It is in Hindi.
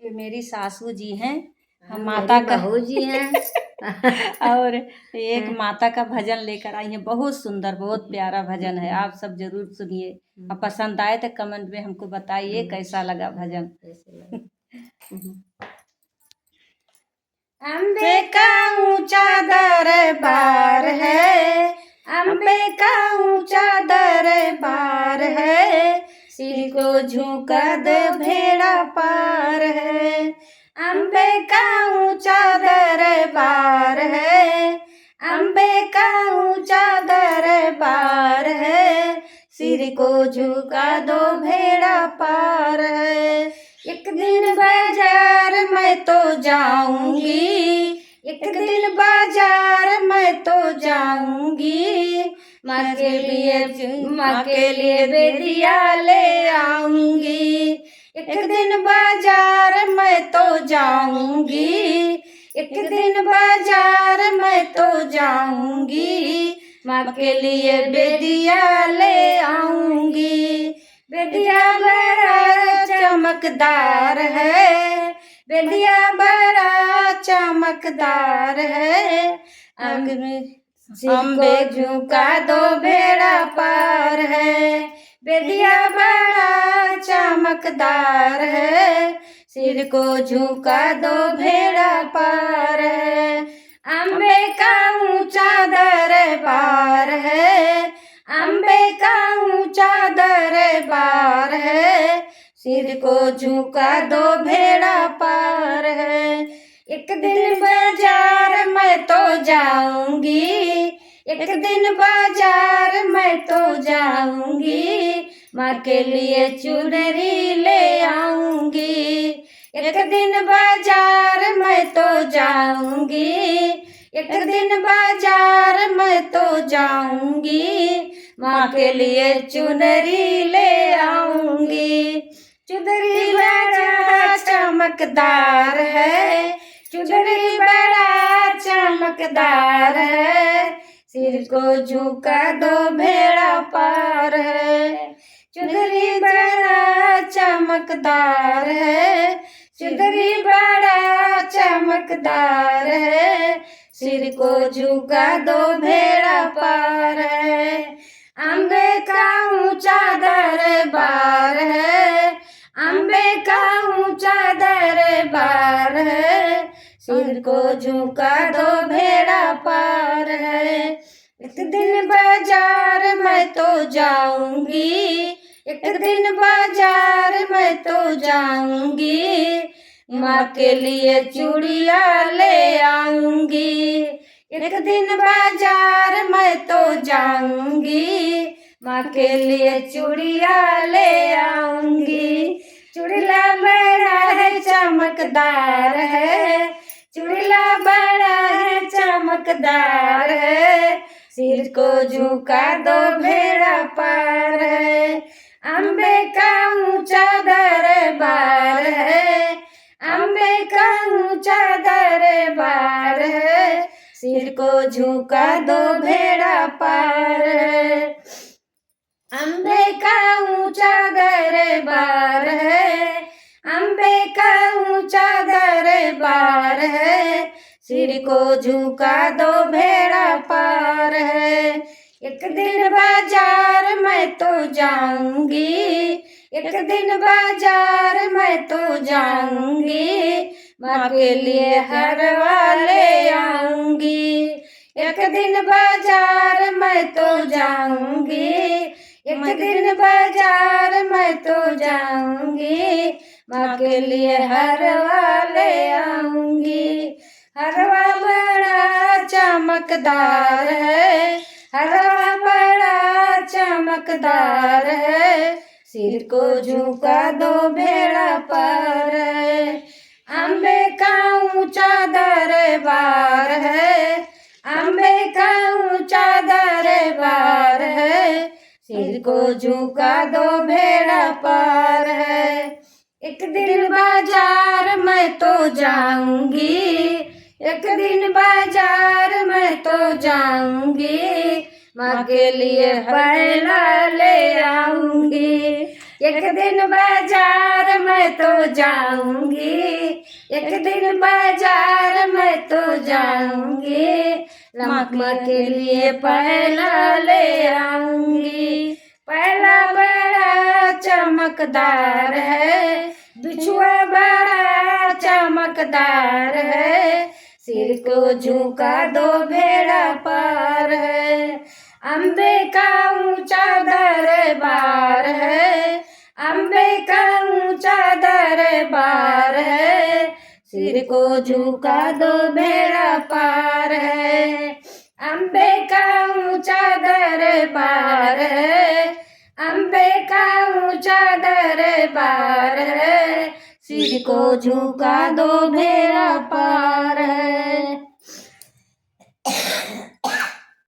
ये मेरी सासू जी हैं। हम हाँ, माता मेरी का बहू जी हैं। और एक माता का भजन लेकर आई हैं। बहुत सुंदर, बहुत प्यारा भजन है। आप सब जरूर सुनिए। अब पसंद आए तो कमेंट में हमको बताइए कैसा लगा भजन। कैसे लगा? अम्बे का ऊंचा दरबार है, अम्बे का ऊंचा दरबार है, सिर को झुका दे भेड़ा पार है। अम्बे का ऊंचा दरबार है, अम्बे का ऊंचा दरबार है, सिर को झुका दो भेड़ा पार है। एक दिन बाजार मैं तो जाऊंगी, एक दिन बाजार मैं तो जाऊंगी, माँ के लिए बेदिया ले आऊंगी। एक दिन बाजार मैं तो जाऊंगी, एक दिन बाजार मैं तो जाऊंगी, माँ के लिए बेदिया ले आऊंगी। बेदिया बड़ा चमकदार है, बेदिया बड़ा चमकदार है, अम्बे झुका दो भेड़ा पार है। बेदिया बड़ा चमकदार है, सिर को झुका दो भेड़ा पार है। अम्बे का ऊंचा दरबार है, अम्बे का ऊंचा दरबार है, सिर को झुका दो भेड़ा पार है। एक दिन बाजार मैं तो जाऊंगी, एक दिन बाजार मैं तो जाऊंगी, माँ के लिए चुनरी ले आऊंगी। एक दिन बाजार मैं तो जाऊंगी, एक दिन बाजार मैं तो जाऊंगी, माँ के लिए चुनरी ले आऊंगी। चुनरी बड़ा चमकदार है, चुनरी बड़ा चमकदार है, सिर को झुका दो भेड़ा पार है। चुनरी बड़ा चमकदार है, चुनरी बड़ा चमकदार है, सिर को झुका दो भेड़ा पार है। अम्बे का ऊंचा दरबार है, अम्बे का ऊंचा दरबार है, सिर को झुका दो भेड़ा पार है। एक दिन बाजार मैं तो जाऊंगी, एक दिन बाजार मैं तो जाऊंगी, माँ के लिए चूड़िया ले आऊंगी। एक दिन बाजार मैं तो जाऊंगी, माँ के लिए चूड़िया ले आऊंगी। चूड़िया बड़ा है चमकदार है, चूड़िया बड़ा है चमकदार है, सिर को झुका दो भेड़ा पार है। अम्बे का ऊंचा दरबार है, अम्बे का ऊंचा दरबार है, सिर को झुका दो भेड़ा पार है। अम्बे का ऊंचा दरबार है, अम्बे का ऊंचा दरबार है, सिर को झुका दो भेड़ा पार है। एक दिन बाजार मैं तो जाऊंगी, एक दिन बाजार मैं तो जाऊंगी, माँ के लिए हरवा ले आऊंगी। एक दिन बाजार मैं तो जाऊंगी, एक दिन बाजार मैं तो जाऊंगी, माँ के लिए हरवा ले आऊंगी। हरवा बड़ा चमकदार है, हरवा बड़ा चमकदार है, सिर को झुका दो भेड़ा पार है। अम्बे का ऊंचा दरबार है, अम्बे का ऊंचा दरबार है, सिर को झुका दो भेड़ा पार है। एक दिन बाजार मैं तो जाऊंगी, एक दिन बाजार मैं तो जाऊंगी, माँ के लिए बैला ले आऊंगी। एक दिन बाजार मैं तो जाऊंगी, एक दिन बाजार में तो जाऊंगी, माँ के लिए पहला ले आऊंगी। पहला बड़ा चमकदार है, बिछुआ बड़ा चमकदार है, सिर को झुका दो भेड़ा पार है। अम्बे का ऊंचा दरबार है, अम्बे का ऊंचा दरबार है, सिर को झुका दो भेड़ा पार है। अम्बे का ऊंचा दरबार है, अम्बे का ऊंचा दरबार है, सिर को झुका दो भेड़ा पार है।